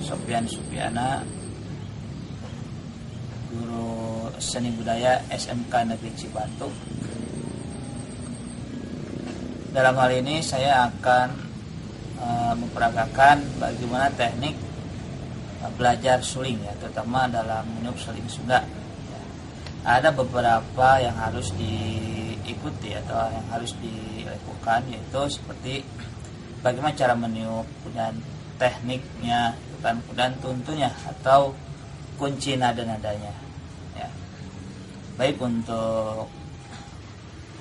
Sofian Supiana, guru seni budaya SMK Negeri Cibatuk. Dalam hal ini saya akan memperagakan bagaimana teknik belajar suling, ya, terutama dalam meniup suling Sunda. Ada beberapa yang harus diikuti atau yang harus dilakukan, yaitu seperti bagaimana cara meniup, kemudian tekniknya, dan tuntunya atau kunci nada-nadanya. Ya. Baik, untuk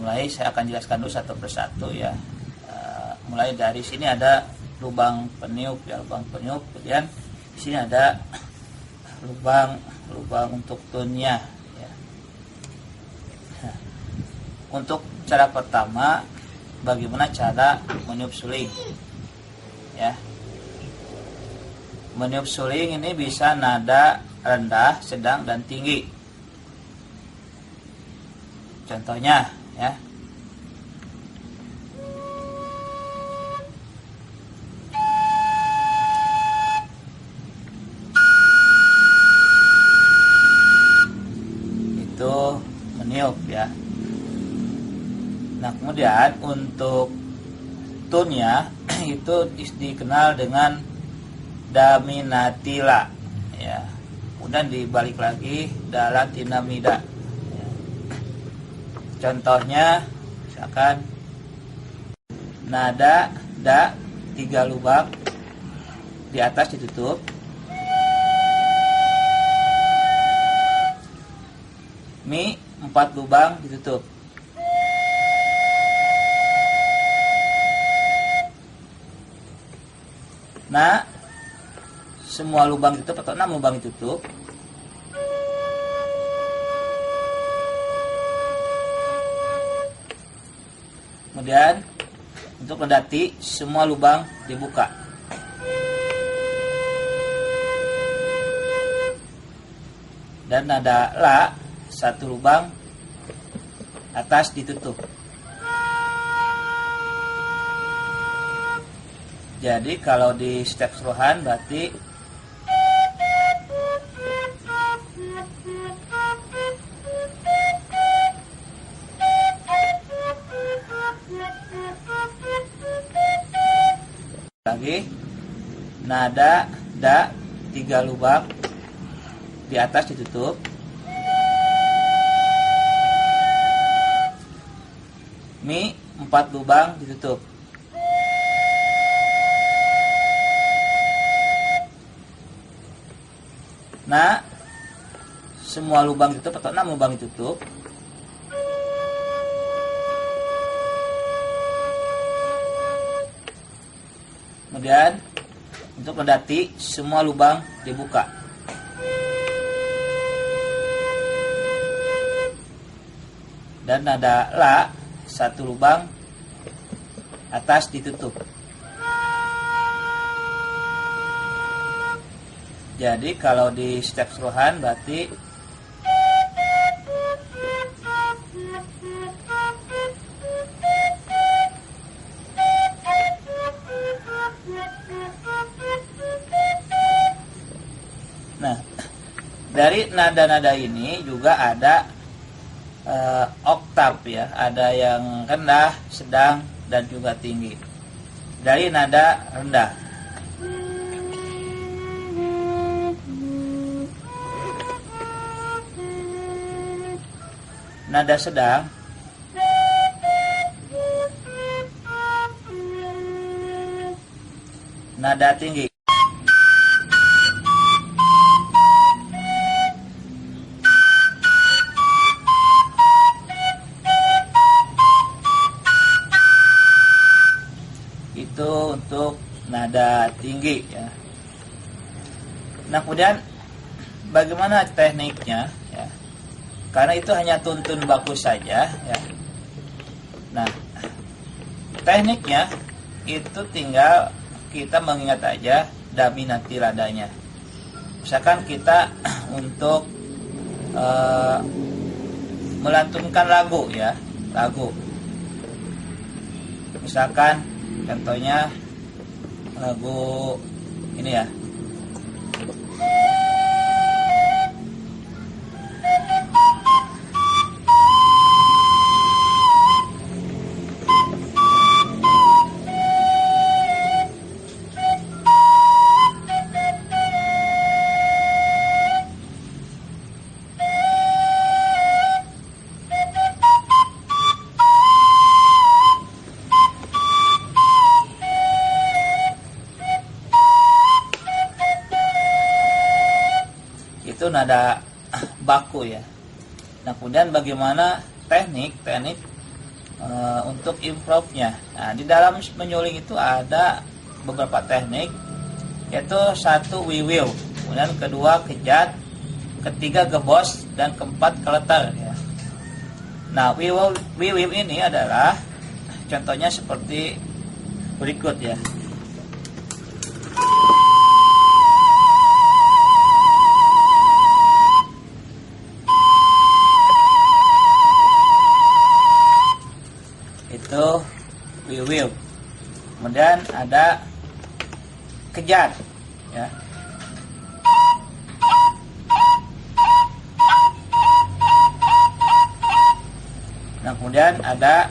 mulai saya akan jelaskan dulu satu persatu, ya. Mulai dari sini ada lubang peniup, ya, lubang peniup. Kemudian di sini ada lubang untuk tunnya. Ya. Nah, untuk cara pertama, bagaimana cara meniup suling, ya. Meniup suling ini bisa nada rendah, sedang, dan tinggi. Contohnya, ya. Itu meniup, ya. Nah, kemudian untuk tunnya itu dikenal dengan daminatila, ya. Kemudian dibalik lagi dalatinamida, ya. Contohnya misalkan nada da 3 lubang, di atas ditutup, mi 4 lubang ditutup. Nah, semua lubang ditutup atau 6 lubang ditutup. Kemudian untuk mendati, semua lubang dibuka. Dan nada la 1 lubang atas ditutup. Jadi kalau di step keseluruhan berarti lagi nada da 3 lubang, di atas ditutup, mi 4 lubang ditutup. Nah, semua lubang ditutup atau 6 lubang ditutup. Kemudian untuk mendati, semua lubang dibuka. Dan nada la 1 lubang atas ditutup. Jadi kalau di step keseluruhan berarti nah, dari nada-nada ini juga ada oktav, ya, ada yang rendah, sedang, dan juga tinggi. Dari nada rendah, nada sedang, nada tinggi. tinggi ya. Nah, kemudian bagaimana tekniknya ya? Karena itu hanya tuntun baku saja ya. Nah, tekniknya itu tinggal kita mengingat aja daminati radanya. Misalkan kita untuk melantunkan lagu ya, lagu. Misalkan contohnya lagu ini ya. Itu nada baku ya. Nah, kemudian bagaimana teknik untuk improvnya. Nah, di dalam menyuling itu ada beberapa teknik, yaitu satu wiwil, kemudian kedua kejat, ketiga gebos, dan keempat keleter ya. Nah, wiwil ini adalah contohnya seperti berikut ya. Itu wiwil. Kemudian ada kejat ya. Nah, kemudian ada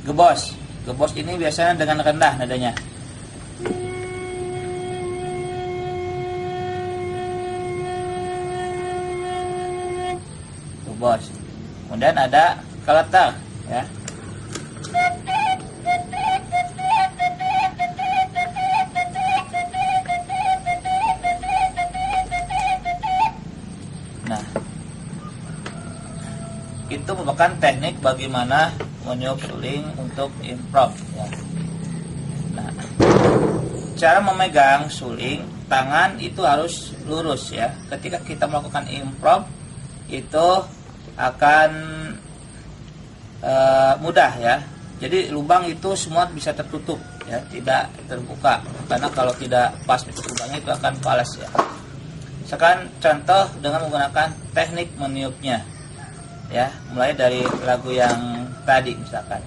gebos. Gebos ini biasanya dengan rendah nadanya. Gebos. Kemudian ada keleter ya. Nah, itu merupakan teknik bagaimana meniup suling untuk improv ya. Nah, cara memegang suling, tangan itu harus lurus ya. Ketika kita melakukan improv itu akan mudah ya. Jadi lubang itu semua bisa tertutup ya, tidak terbuka. Karena kalau tidak pas lubangnya itu akan falas ya. Sekarang contoh dengan menggunakan teknik meniupnya ya, mulai dari lagu yang tadi misalkan.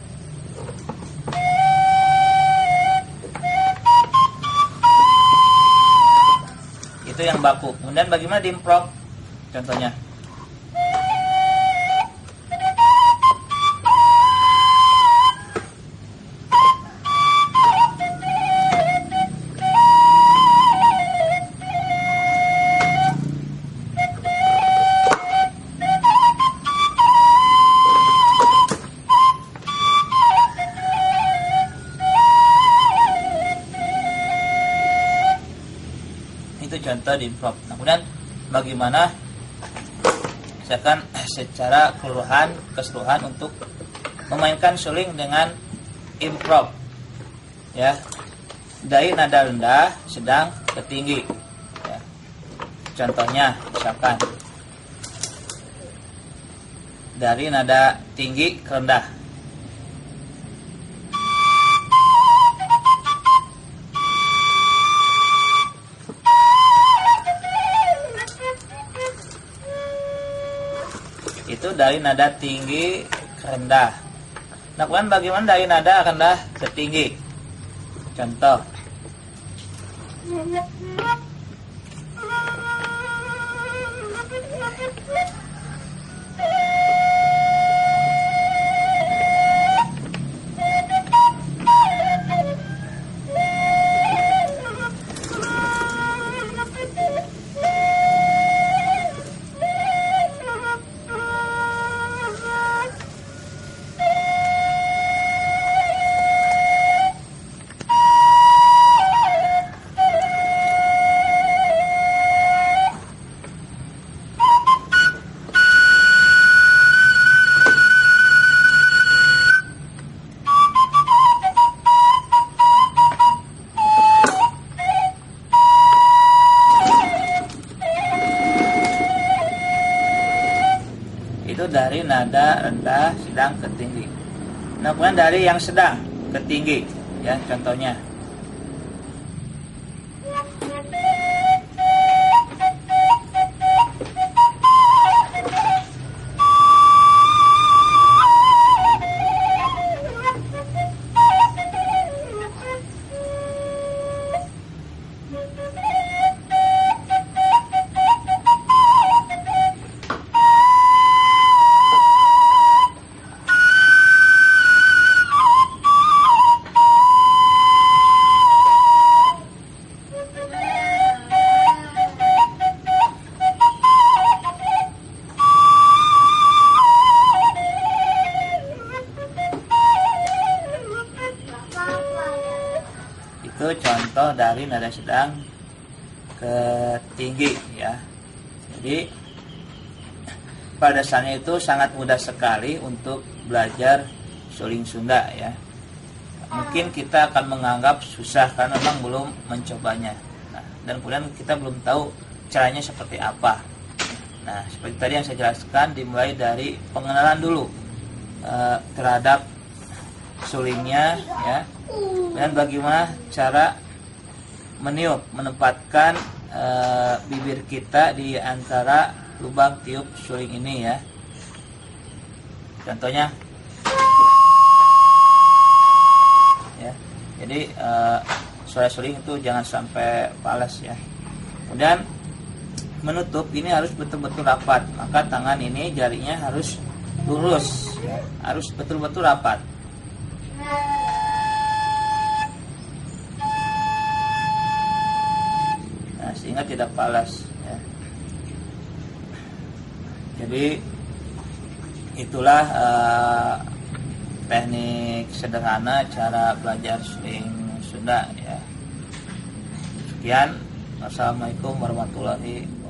Itu yang baku. Kemudian bagaimana diimprov? Contohnya. Itu contoh di improv. Nah, kemudian bagaimana misalkan secara keseluruhan untuk memainkan suling dengan improv ya, dari nada rendah, sedang ke tinggi ya. Contohnya misalkan dari nada tinggi ke rendah. Itu dari nada tinggi ke rendah. Nah, kemudian bagaimana dari nada rendah ke tinggi? Contoh. itu dari nada rendah, sedang ke tinggi. Nah, kemudian dari yang sedang ke tinggi, ya contohnya. Itu contoh dari nada sedang ke tinggi, ya. Jadi pada dasarnya itu sangat mudah sekali untuk belajar suling Sunda, ya. Mungkin kita akan menganggap susah karena memang belum mencobanya. Nah, dan kemudian kita belum tahu caranya seperti apa. Nah, seperti tadi yang saya jelaskan, dimulai dari pengenalan dulu terhadap sulingnya, ya. Dan bagaimana cara meniup, menempatkan bibir kita di antara lubang tiup suling ini, ya. Contohnya, ya. Jadi suara suling itu jangan sampai falas, ya. Kemudian menutup ini harus betul-betul rapat, maka tangan ini jarinya harus lurus, ya. Harus betul-betul rapat. Sehingga tidak falas, ya. Jadi itulah teknik sederhana cara belajar suling Sunda, ya. Sekian, wassalamualaikum warahmatullahi wabarakatuh.